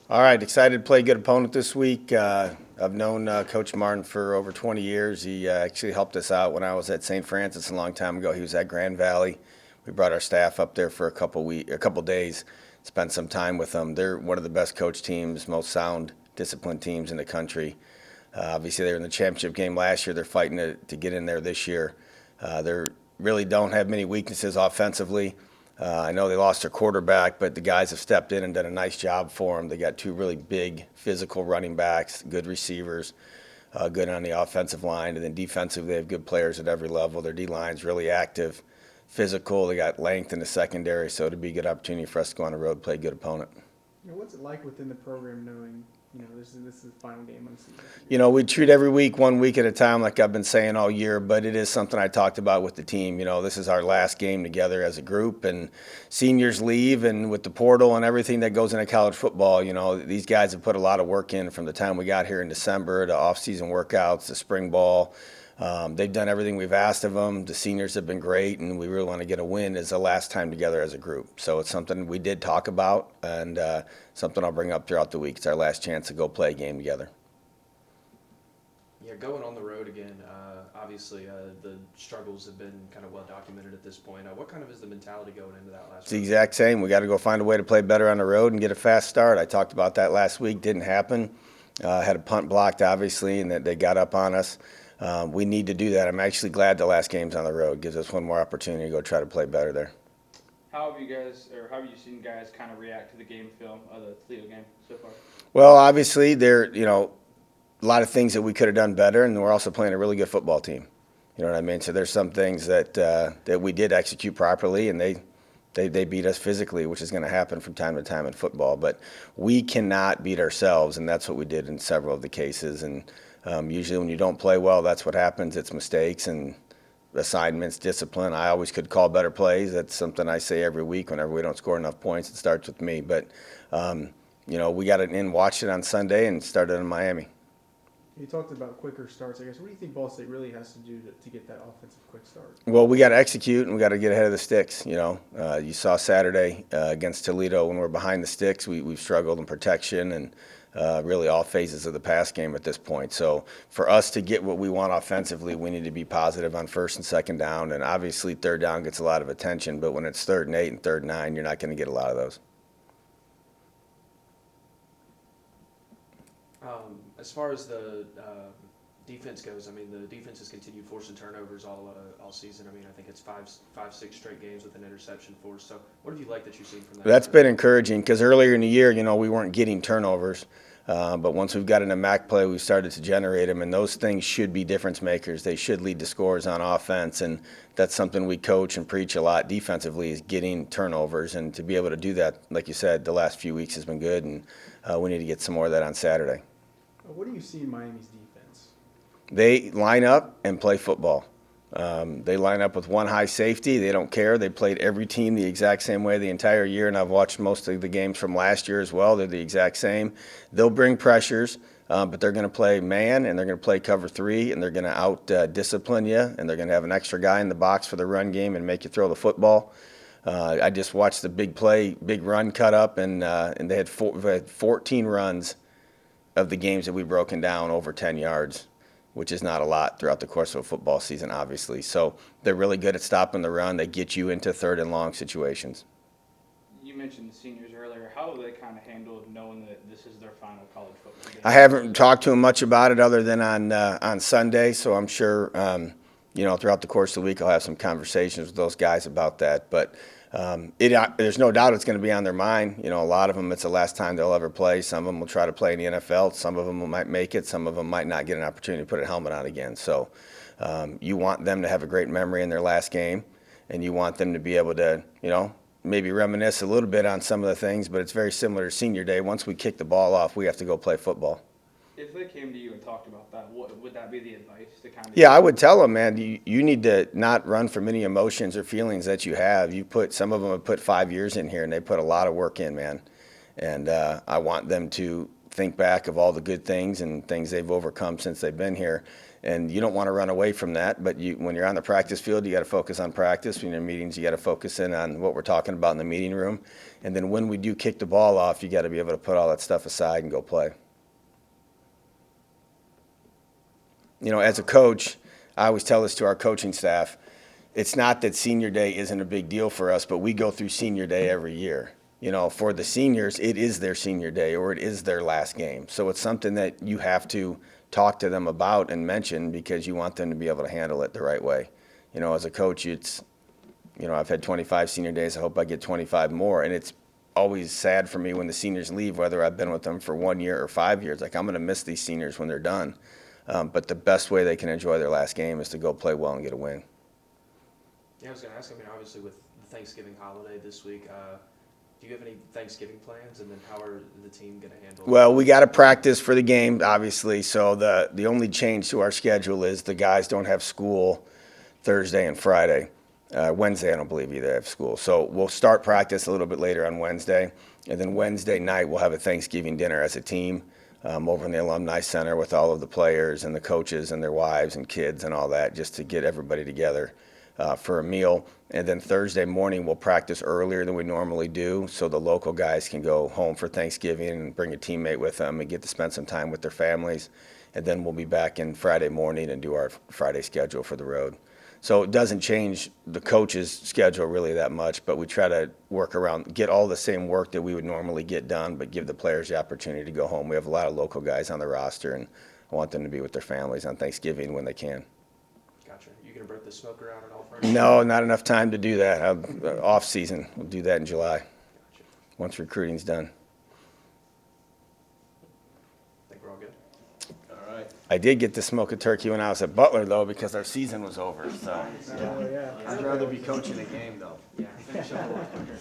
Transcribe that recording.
All right, excited to play a good opponent this week. I've known Coach Martin for over 20 years. He actually helped us out when I was at St. Francis a long time ago. He was at Grand Valley. We brought our staff up there for a couple days, spent some time with them. They're one of the best coach teams, most sound, disciplined teams in the country. Obviously, they were in the championship game last year. They're fighting to get in there this year. They really don't have many weaknesses offensively. I know they lost their quarterback, but the guys have stepped in and done a nice job for them. They got two really big physical running backs, good receivers, good on the offensive line, and then defensively they have good players at every level. Their D-line's really active, physical. They got length in the secondary, so it'd be a good opportunity for us to go on the road and play a good opponent. What's it like within the program knowing, this is the final game of the season? We treat every week 1 week at a time, like I've been saying all year, but it is something I talked about with the team. This is our last game together as a group, and seniors leave, and with the portal and everything that goes into college football, these guys have put a lot of work in from the time we got here in December to off-season workouts, to spring ball. They've done everything we've asked of them. The seniors have been great, and we really want to get a win as the last time together as a group. So it's something we did talk about, and something I'll bring up throughout the week. It's our last chance to go play a game together. Yeah, going on the road again, obviously the struggles have been kind of well documented at this point. What kind of is the mentality going into that last It's the exact same. We got to go find a way to play better on the road and get a fast start. I talked about that last week. Didn't happen. Had a punt blocked, obviously, and that they got up on us. We need to do that. I'm actually glad the last game's on the road. Gives us one more opportunity to go try to play better there. How have you seen guys kind of react to the game film of the Toledo game so far? Well, obviously, a lot of things that we could have done better, and we're also playing a really good football team. You know what I mean? So there's some things that we did execute properly, and they beat us physically, which is going to happen from time to time in football. But we cannot beat ourselves, and that's what we did in several of the cases. And usually when you don't play well, that's what happens. It's mistakes and assignments, discipline. I always could call better plays. That's something I say every week whenever we don't score enough points. It starts with me. But, we got it in, watched it on Sunday, and started in Miami. You talked about quicker starts. I guess, what do you think Ball State really has to do to get that offensive quick start? Well, we got to execute, and we got to get ahead of the sticks. You saw Saturday against Toledo when we're behind the sticks. We've struggled in protection and really all phases of the pass game at this point. So for us to get what we want offensively, we need to be positive on first and second down. And obviously third down gets a lot of attention, but when it's 3rd and 8 and 3rd and 9, you're not going to get a lot of those. As far as the defense goes, the defense has continued forcing turnovers all season. I think it's five, 6 straight games with an interception force. So what have you liked that you've seen from that? That's been encouraging because earlier in the year, we weren't getting turnovers. But once we've got in a MAC play, we've started to generate them, and those things should be difference makers. They should lead to scores on offense, and that's something we coach and preach a lot defensively is getting turnovers. And to be able to do that, like you said, the last few weeks has been good, and we need to get some more of that on Saturday. What do you see in Miami's defense? They line up and play football. They line up with one high safety. They don't care. They played every team the exact same way the entire year, and I've watched most of the games from last year as well. They're the exact same. They'll bring pressures, but they're going to play man, and they're going to play cover 3, and they're going to out-discipline you, and they're going to have an extra guy in the box for the run game and make you throw the football. I just watched the big run cut up, and they had 14 runs of the games that we've broken down over 10 yards, which is not a lot throughout the course of a football season, obviously. So they're really good at stopping the run. They get you into 3rd and long situations. You mentioned the seniors earlier. How have they kind of handled knowing that this is their final college football game? I haven't talked to them much about it other than on Sunday, so I'm sure throughout the course of the week I'll have some conversations with those guys about that. But there's no doubt it's going to be on their mind. A lot of them, it's the last time they'll ever play. Some of them will try to play in the NFL. Some of them might make it. Some of them might not get an opportunity to put a helmet on again. So you want them to have a great memory in their last game, and you want them to be able to, maybe reminisce a little bit on some of the things, but it's very similar to senior day. Once we kick the ball off, we have to go play football. If they came to you and talked about that, would that be the advice to kind of? Yeah, I would tell them, man, you need to not run from any emotions or feelings that you have. Some of them have put 5 years in here, and they put a lot of work in, man. And I want them to think back of all the good things and things they've overcome since they've been here. And you don't want to run away from that, but when you're on the practice field, you got to focus on practice. When you're in meetings, you got to focus in on what we're talking about in the meeting room. And then when we do kick the ball off, you got to be able to put all that stuff aside and go play. You know, as a coach, I always tell this to our coaching staff. It's not that senior day isn't a big deal for us, but we go through senior day every year. You know, for the seniors, it is their senior day or it is their last game. So it's something that you have to talk to them about and mention because you want them to be able to handle it the right way. You know, as a coach, I've had 25 senior days. I hope I get 25 more. And it's always sad for me when the seniors leave, whether I've been with them for 1 year or 5 years. Like, I'm going to miss these seniors when they're done. But the best way they can enjoy their last game is to go play well and get a win. Yeah, I was going to ask, I mean, obviously with the Thanksgiving holiday this week, do you have any Thanksgiving plans, and then how are the team going to handle it? Well, we got to practice for the game, obviously. So the only change to our schedule is the guys don't have school Thursday and Friday. Wednesday, I don't believe either have school. So we'll start practice a little bit later on Wednesday, and then Wednesday night we'll have a Thanksgiving dinner as a team over in the Alumni Center with all of the players and the coaches and their wives and kids and all that, just to get everybody together for a meal. And then Thursday morning we'll practice earlier than we normally do, so the local guys can go home for Thanksgiving and bring a teammate with them and get to spend some time with their families. And then we'll be back in Friday morning and do our Friday schedule for the road. So it doesn't change the coach's schedule really that much, but we try to work around, get all the same work that we would normally get done, but give the players the opportunity to go home. We have a lot of local guys on the roster, and I want them to be with their families on Thanksgiving when they can. Gotcha. You going to break the smoker out at all first? No, not enough time to do that. Off season, we'll do that in July, Gotcha. once recruiting's done. I think we're all good. All right. I did get to smoke a turkey when I was at Butler, though, because our season was over. So Oh, yeah. I'd rather be coaching a game, though. Yeah, finish up a lot quicker.